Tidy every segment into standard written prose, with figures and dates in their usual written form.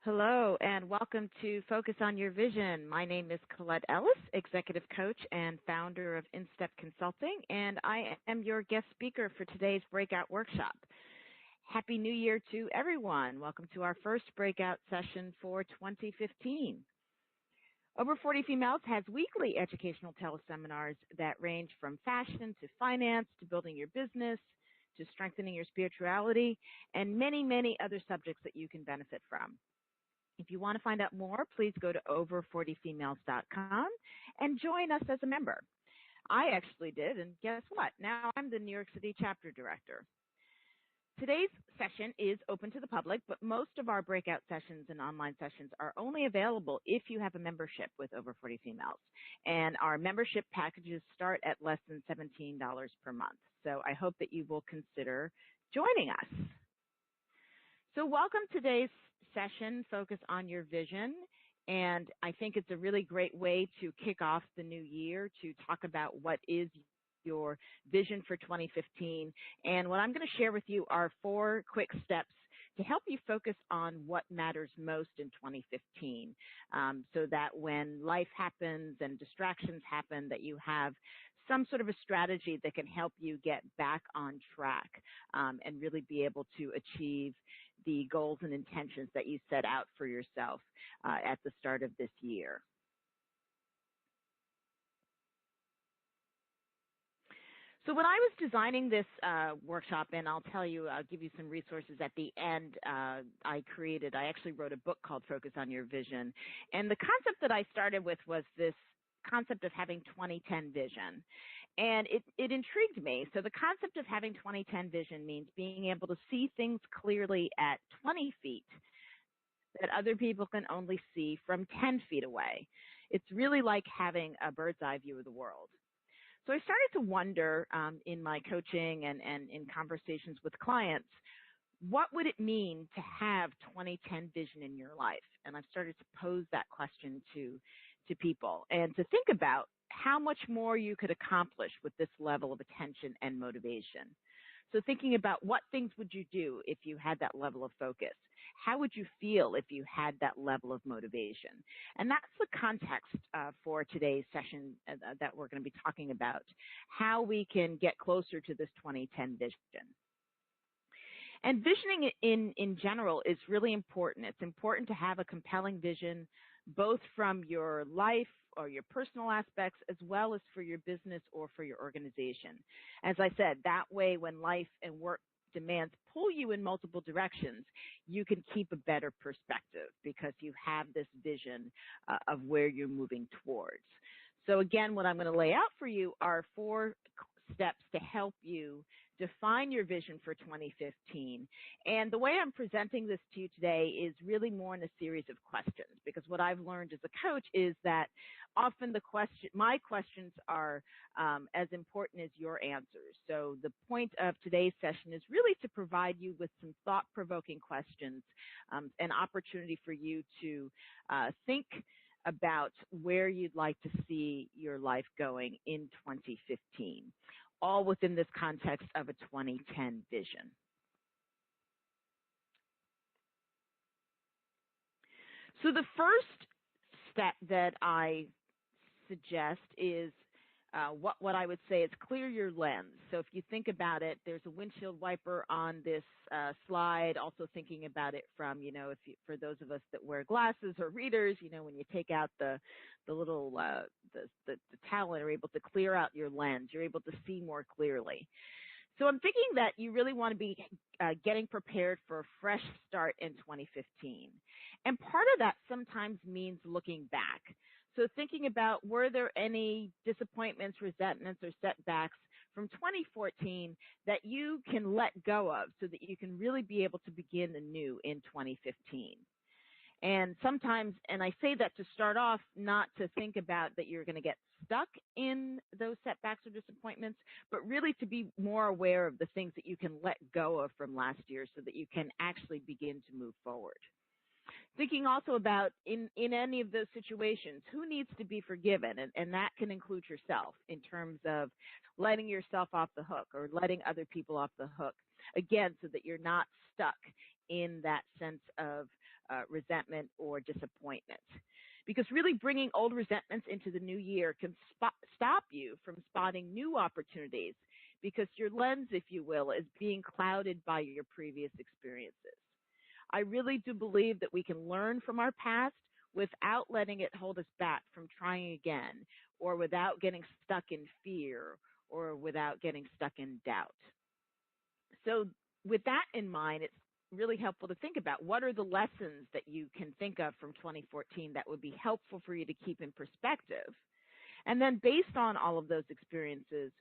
Hello, and welcome to Focus on Your Vision. My name is Colette Ellis, Executive Coach and founder of InStep Consulting, and I am your guest speaker for today's breakout workshop. Happy New Year to everyone. Welcome to our first breakout session for 2015. Over 40 Females has weekly educational teleseminars that range from fashion to finance to building your business to strengthening your spirituality and many, many other subjects that you can benefit from. If you want to find out more, please go to over40females.com and join us as a member. I actually did, and guess what? Now I'm the New York City chapter director. Today's session is open to the public, but most of our breakout sessions and online sessions are only available if you have a membership with Over 40 Females. And our membership packages start at less than $17 per month. So I hope that you will consider joining us. So welcome to today's session, Focus on Your Vision. And I think it's a really great way to kick off the new year to talk about what is your vision for 2015. And what I'm going to share with you are 4 quick steps to help you focus on what matters most in 2015, so that when life happens and distractions happen, that you have some sort of a strategy that can help you get back on track and really be able to achieve the goals and intentions that you set out for yourself at the start of this year. So when I was designing this workshop, and I'll give you some resources at the end, I actually wrote a book called Focus on Your Vision. And the concept that I started with was this concept of having 20-10 vision. And it intrigued me. So the concept of having 20-10 vision means being able to see things clearly at 20 feet that other people can only see from 10 feet away. It's really like having a bird's eye view of the world. So I started to wonder in my coaching and in conversations with clients, what would it mean to have 20-10 vision in your life? And I've started to pose that question to people and to think about how much more you could accomplish with this level of attention and motivation. So thinking about what things would you do if you had that level of focus? How would you feel if you had that level of motivation? And that's the context for today's session that we're going to be talking about, how we can get closer to this 20-10 vision. And visioning in general is really important. It's important to have a compelling vision, both from your life or your personal aspects, as well as for your business or for your organization. As I said, that way when life and work demands pull you in multiple directions, you can keep a better perspective because you have this vision of where you're moving towards. So again, what I'm going to lay out for you are 4 steps to help you define your vision for 2015. And the way I'm presenting this to you today is really more in a series of questions, because what I've learned as a coach is that often my questions are as important as your answers. So the point of today's session is really to provide you with some thought-provoking questions, an opportunity for you to think about where you'd like to see your life going in 2015, all within this context of a 20-10 vision. So the first step that I suggest is what I would say is clear your lens. So if you think about it, there's a windshield wiper on this slide, also thinking about it from, for those of us that wear glasses or readers, when you take out the little, the towel and are able to clear out your lens, you're able to see more clearly. So I'm thinking that you really want to be getting prepared for a fresh start in 2015. And part of that sometimes means looking back. So thinking about, were there any disappointments, resentments, or setbacks from 2014 that you can let go of so that you can really be able to begin anew in 2015? And sometimes, and I say that to start off, not to think about that you're going to get stuck in those setbacks or disappointments, but really to be more aware of the things that you can let go of from last year so that you can actually begin to move forward. Thinking also about in any of those situations, who needs to be forgiven? And that can include yourself in terms of letting yourself off the hook or letting other people off the hook. Again, so that you're not stuck in that sense of resentment or disappointment. Because really bringing old resentments into the new year can stop you from spotting new opportunities, because your lens, if you will, is being clouded by your previous experiences. I really do believe that we can learn from our past without letting it hold us back from trying again, or without getting stuck in fear, or without getting stuck in doubt. So with that in mind, it's really helpful to think about what are the lessons that you can think of from 2014 that would be helpful for you to keep in perspective. And then based on all of those experiences,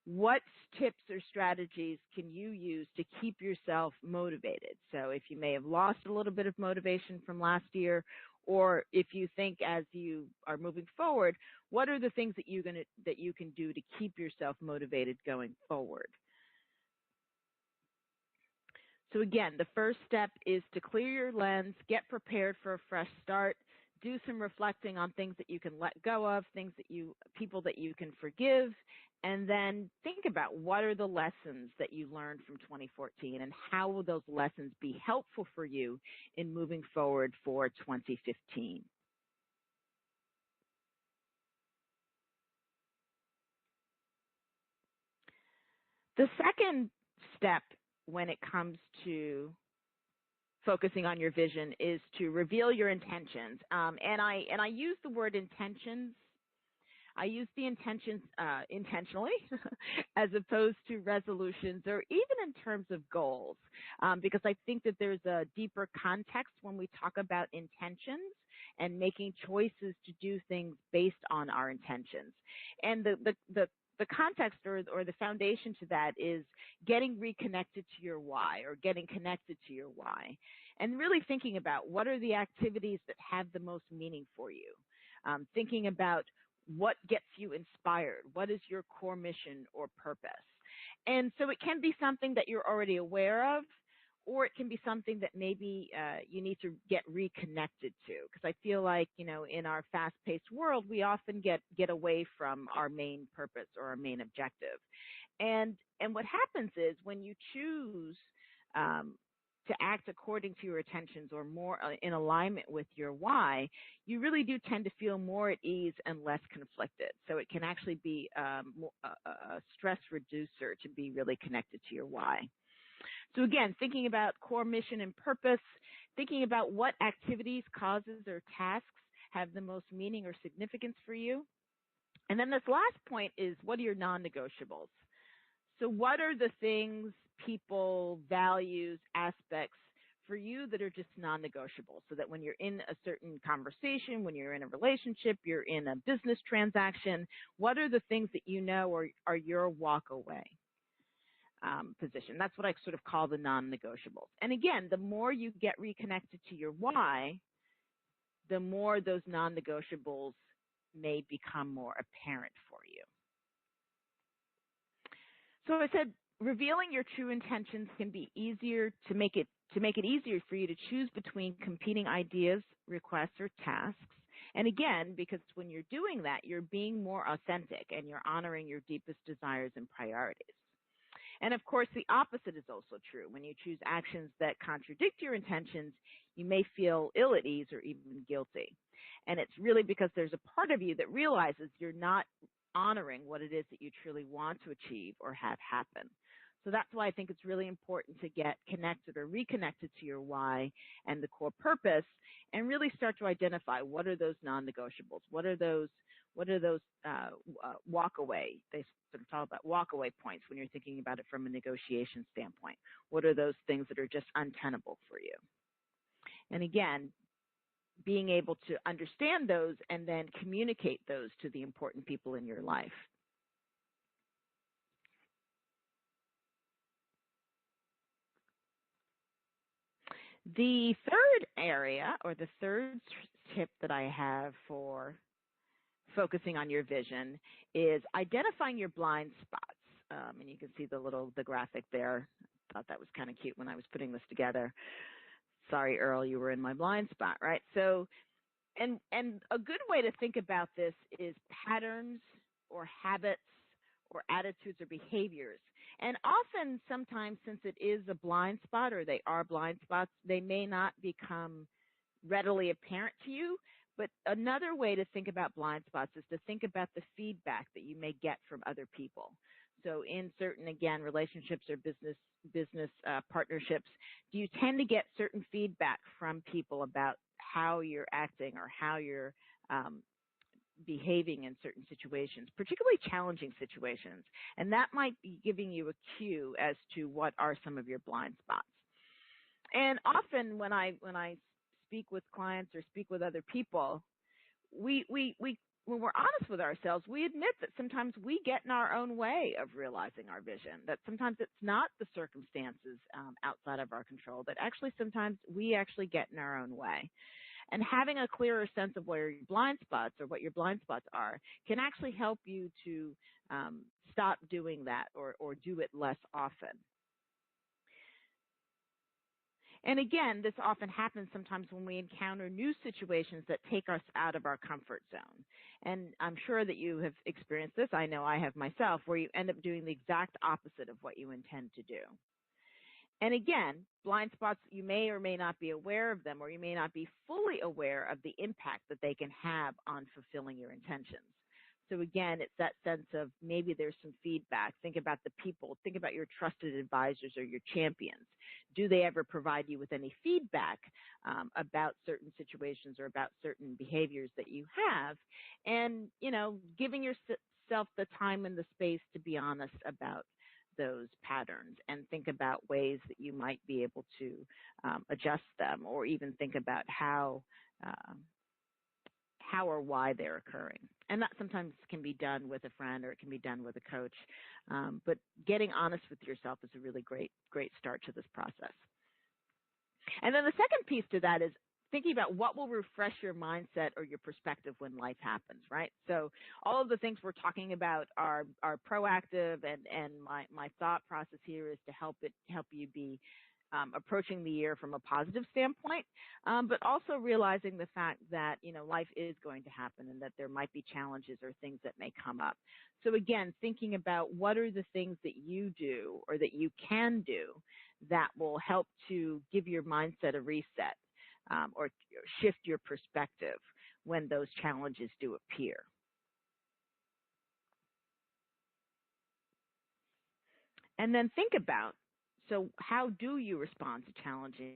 what tips or strategies can you use to keep yourself motivated? So if you may have lost a little bit of motivation from last year, or if you think as you are moving forward, what are the things that you can do to keep yourself motivated going forward? So again, the first step is to clear your lens, get prepared for a fresh start, do some reflecting on things that you can let go of, people that you can forgive, and then think about what are the lessons that you learned from 2014 and how will those lessons be helpful for you in moving forward for 2015. The second step when it comes to focusing on your vision is to reveal your intentions. And I use the word intentions. I use the intentions intentionally as opposed to resolutions, or even in terms of goals, because I think that there's a deeper context when we talk about intentions and making choices to do things based on our intentions. And the context or the foundation to that is getting reconnected to your why, or getting connected to your why, and really thinking about what are the activities that have the most meaning for you. Thinking about what gets you inspired, what is your core mission or purpose. And so it can be something that you're already aware of, or it can be something that maybe you need to get reconnected to, because I feel like, in our fast-paced world, we often get away from our main purpose or our main objective. And what happens is when you choose to act according to your intentions, or more in alignment with your why, you really do tend to feel more at ease and less conflicted. So it can actually be a stress reducer to be really connected to your why. So again, thinking about core mission and purpose, thinking about what activities, causes, or tasks have the most meaning or significance for you. And then this last point is, what are your non-negotiables? So what are the things, people, values, aspects for you that are just non-negotiable, so that when you're in a certain conversation, when you're in a relationship, you're in a business transaction, what are the things that you know are your walk away position? That's what I sort of call the non-negotiables. And again, the more you get reconnected to your why, the more those non-negotiables may become more apparent for you. So I said, revealing your true intentions can be easier to make it easier for you to choose between competing ideas, requests, or tasks. And again, because when you're doing that, you're being more authentic and you're honoring your deepest desires and priorities. And of course, the opposite is also true. When you choose actions that contradict your intentions, you may feel ill at ease or even guilty. And it's really because there's a part of you that realizes you're not honoring what it is that you truly want to achieve or have happen. So that's why I think it's really important to get connected or reconnected to your why and the core purpose, and really start to identify what are those non-negotiables, what are those walk away. They sort of talk about walk away points when you're thinking about it from a negotiation standpoint. What are those things that are just untenable for you? And again, being able to understand those and then communicate those to the important people in your life. The third area, or the third tip that I have for focusing on your vision, is identifying your blind spots. And you can see the graphic there. I thought that was kind of cute when I was putting this together. Sorry, Earl, you were in my blind spot, right? So, and a good way to think about this is patterns or habits or attitudes or behaviors. And often, sometimes, since it is a blind spot, or they are blind spots, they may not become readily apparent to you. But another way to think about blind spots is to think about the feedback that you may get from other people. So in certain, again, relationships or business partnerships, do you tend to get certain feedback from people about how you're acting or how you're behaving in certain situations, particularly challenging situations? And that might be giving you a cue as to what are some of your blind spots. And often when I speak with clients or speak with other people, we when we're honest with ourselves, we admit that sometimes we get in our own way of realizing our vision, that sometimes it's not the circumstances outside of our control, that actually sometimes we actually get in our own way. And having a clearer sense of where your blind spots or what your blind spots are can actually help you to stop doing that or do it less often. And again, this often happens sometimes when we encounter new situations that take us out of our comfort zone. And I'm sure that you have experienced this. I know I have myself, where you end up doing the exact opposite of what you intend to do. And again, blind spots, you may or may not be aware of them, or you may not be fully aware of the impact that they can have on fulfilling your intentions. So again, it's that sense of maybe there's some feedback. Think about the people. Think about your trusted advisors or your champions. Do they ever provide you with any feedback about certain situations or about certain behaviors that you have? And, giving yourself the time and the space to be honest about those patterns and think about ways that you might be able to adjust them, or even think about how or why they're occurring. And that sometimes can be done with a friend, or it can be done with a coach. But getting honest with yourself is a really great start to this process. And then the second piece to that is thinking about what will refresh your mindset or your perspective when life happens, right? So all of the things we're talking about are proactive, and my thought process here is to help you be approaching the year from a positive standpoint, but also realizing the fact that life is going to happen and that there might be challenges or things that may come up. So again, thinking about what are the things that you do or that you can do that will help to give your mindset a reset, or shift your perspective when those challenges do appear. And then think about, so how do you respond to challenging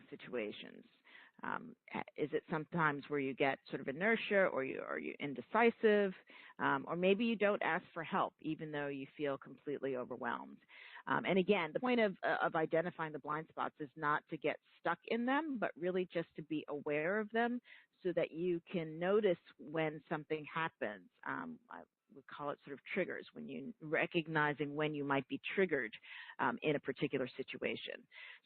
situations? Is it sometimes where you get sort of inertia, or are you indecisive, or maybe you don't ask for help even though you feel completely overwhelmed? And again, the point of identifying the blind spots is not to get stuck in them, but really just to be aware of them so that you can notice when something happens. We call it sort of triggers, when you recognizing when you might be triggered in a particular situation.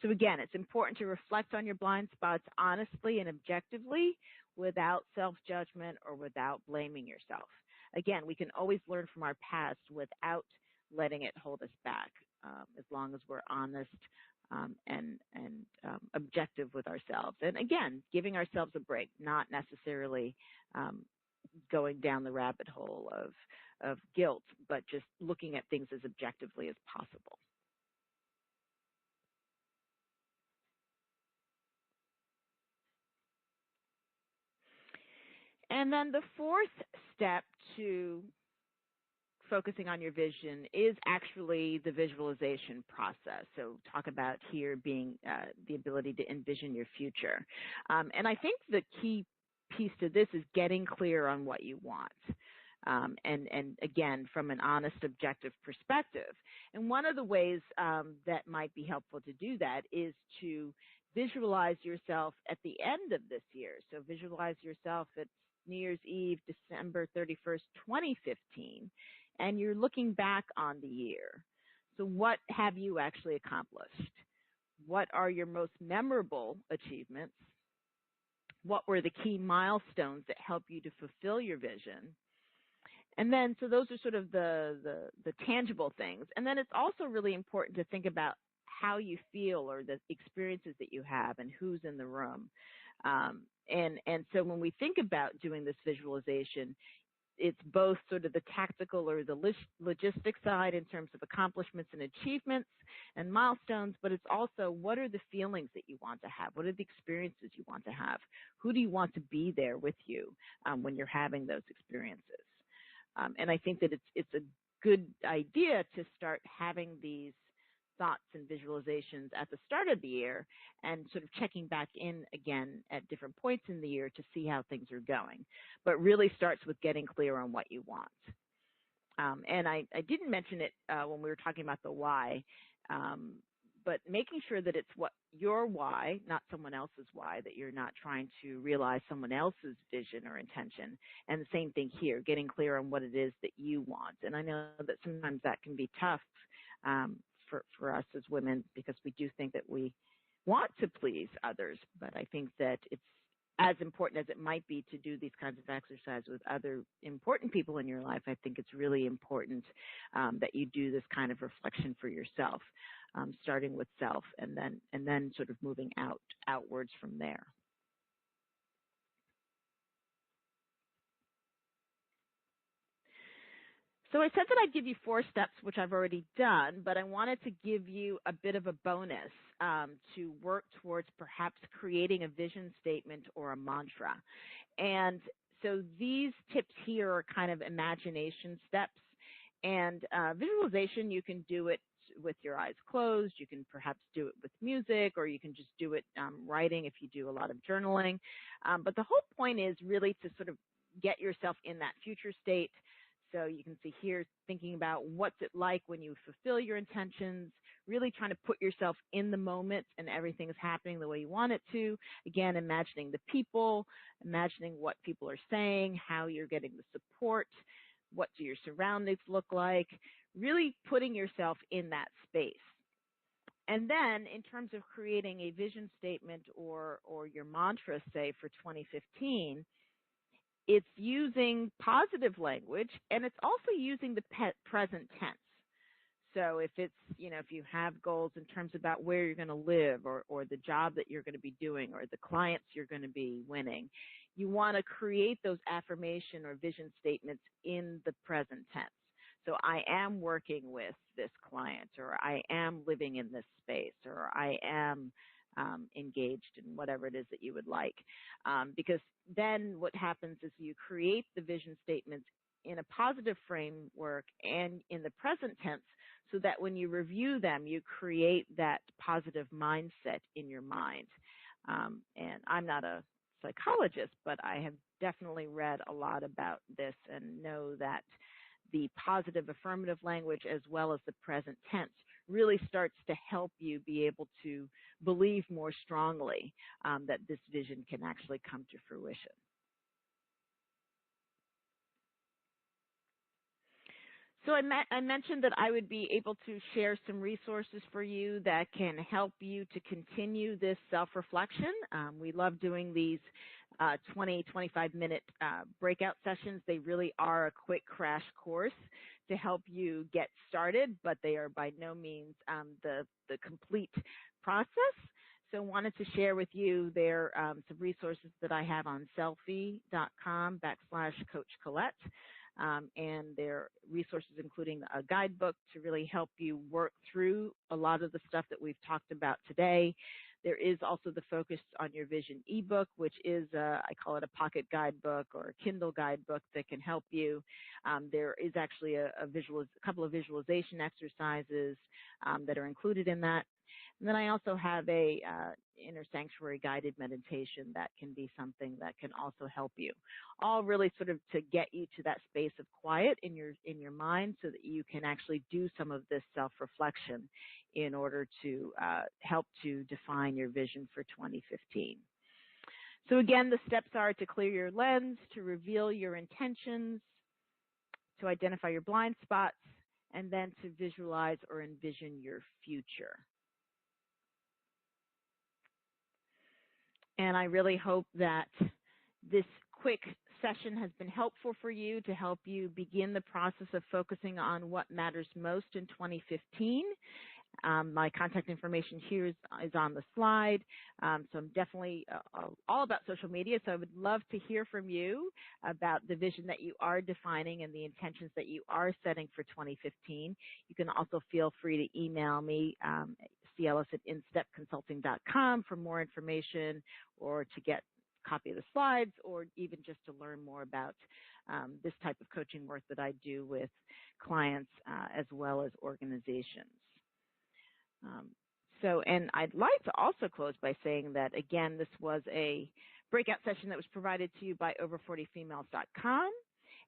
So again, it's important to reflect on your blind spots honestly and objectively, without self-judgment or without blaming yourself. Again, we can always learn from our past without letting it hold us back, as long as we're honest and objective with ourselves. And again, giving ourselves a break, not necessarily going down the rabbit hole of guilt, but just looking at things as objectively as possible. And then the fourth step to focusing on your vision is actually the visualization process. So talk about here being the ability to envision your future. And I think the key piece to this is getting clear on what you want. And again, from an honest, objective perspective. And one of the ways that might be helpful to do that is to visualize yourself at the end of this year. So visualize yourself at New Year's Eve, December 31st, 2015, and you're looking back on the year. So what have you actually accomplished? What are your most memorable achievements? What were the key milestones that help you to fulfill your vision? And then, so those are sort of the tangible things. And then it's also really important to think about how you feel, or the experiences that you have, and who's in the room. And so when we think about doing this visualization, it's both sort of the tactical or the logistic side in terms of accomplishments and achievements and milestones, but it's also what are the feelings that you want to have? What are the experiences you want to have? Who do you want to be there with you when you're having those experiences? And I think that it's a good idea to start having these thoughts and visualizations at the start of the year and sort of checking back in again at different points in the year to see how things are going. But really starts with getting clear on what you want. And I didn't mention it when we were talking about the why, but making sure that it's what your why, not someone else's why, that you're not trying to realize someone else's vision or intention. And the same thing here, getting clear on what it is that you want. And I know that sometimes that can be tough for us as women because we do think that we want to please others, but I think that it's as important as it might be to do these kinds of exercises with other important people in your life. I think it's really important that you do this kind of reflection for yourself, starting with self and then sort of moving outwards from there. So I said that I'd give you 4 steps, which I've already done, but I wanted to give you a bit of a bonus to work towards perhaps creating a vision statement or a mantra. And so these tips here are kind of imagination steps. And visualization, you can do it with your eyes closed. You can perhaps do it with music, or you can just do it writing if you do a lot of journaling. But the whole point is really to sort of get yourself in that future state. So you can see here, thinking about what's it like when you fulfill your intentions, really trying to put yourself in the moment and everything is happening the way you want it to. Again, imagining the people, imagining what people are saying, how you're getting the support, what do your surroundings look like, really putting yourself in that space. And then in terms of creating a vision statement or your mantra, say, for 2015, it's using positive language, and it's also using the present tense. So if it's, if you have goals in terms about where you're going to live or the job that you're going to be doing or the clients you're going to be winning, you want to create those affirmation or vision statements in the present tense. So I am working with this client, or I am living in this space, or I am engaged in whatever it is that you would like. Because then what happens is you create the vision statements in a positive framework and in the present tense, so that when you review them, you create that positive mindset in your mind. And I'm not a psychologist, but I have definitely read a lot about this and know that the positive affirmative language as well as the present tense really starts to help you be able to believe more strongly that this vision can actually come to fruition. So I mentioned that I would be able to share some resources for you that can help you to continue this self-reflection. We love doing these 20, 25-minute breakout sessions. They really are a quick crash course to help you get started, but they are by no means the complete process. So I wanted to share with you there some resources that I have on Sellfy.com/Coach Colette. And there are resources including a guidebook to really help you work through a lot of the stuff that we've talked about today. There is also the Focus on Your Vision ebook, which is, I call it a pocket guidebook or a Kindle guidebook that can help you. There is actually a couple of visualization exercises that are included in that. And then I also have a inner sanctuary guided meditation that can be something that can also help you. All really sort of to get you to that space of quiet in your mind so that you can actually do some of this self-reflection in order to help to define your vision for 2015. So again, the steps are to clear your lens, to reveal your intentions, to identify your blind spots, and then to visualize or envision your future. And I really hope that this quick session has been helpful for you to help you begin the process of focusing on what matters most in 2015. My contact information here is on the slide. So I'm definitely all about social media. So I would love to hear from you about the vision that you are defining and the intentions that you are setting for 2015. You can also feel free to email me, cls@instepconsulting.com for more information, or to get a copy of the slides, or even just to learn more about this type of coaching work that I do with clients as well as organizations. And I'd like to also close by saying that, again, this was a breakout session that was provided to you by over40females.com.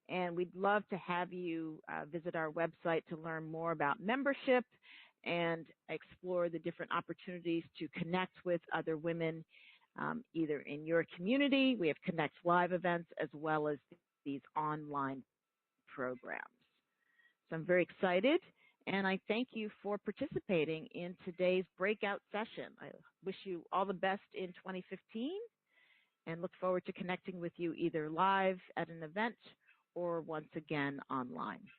And we'd love to have you visit our website to learn more about membership and explore the different opportunities to connect with other women, either in your community. We have Connect Live events as well as these online programs. So I'm very excited, and I thank you for participating in today's breakout session. I wish you all the best in 2015 and look forward to connecting with you either live at an event or once again online.